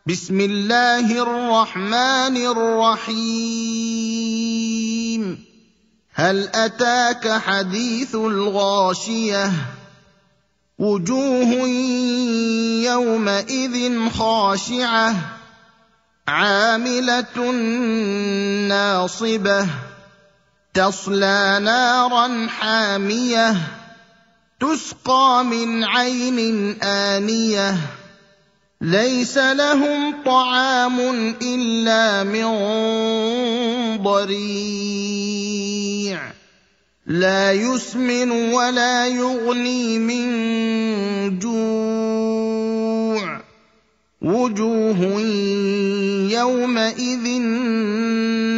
بسم الله الرحمن الرحيم هل أتاك حديث الغاشية وجوه يومئذ خاشعة عاملة ناصبة تصلى نارا حامية تسقى من عين آنية ليس لهم طعام إلا من ضريع لا يسمن ولا يغني من جوع وجوه يومئذ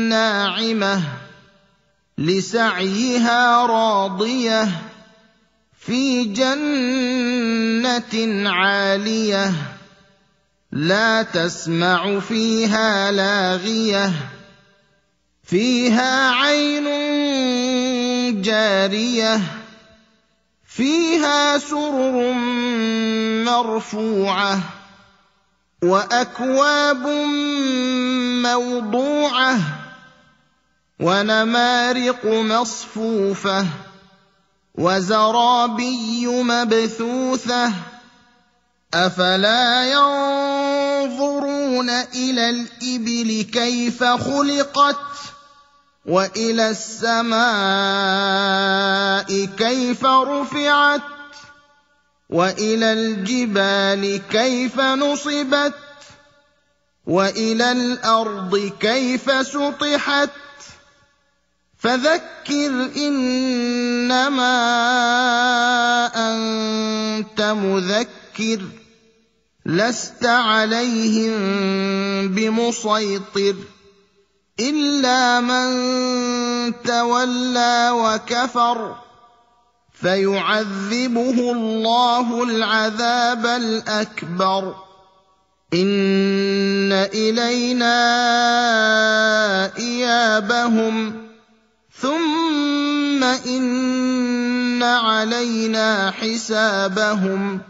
ناعمة لسعيها راضية في جنة عالية لا تسمع فيها لاغية فيها عين جارية فيها سرر مرفوعة وأكواب موضوعة ونمارق مصفوفة وزرابي مبثوثة أفلا ينظرون إلى الإبل كيف خلقت وإلى السماء كيف رفعت وإلى الجبال كيف نصبت وإلى الأرض كيف سطحت فذكر إنما أنت مذكر لست عليهم بمسيطر إلا من تولى وكفر فيعذبه الله العذاب الأكبر إن إلينا إيابهم ثم إن علينا حسابهم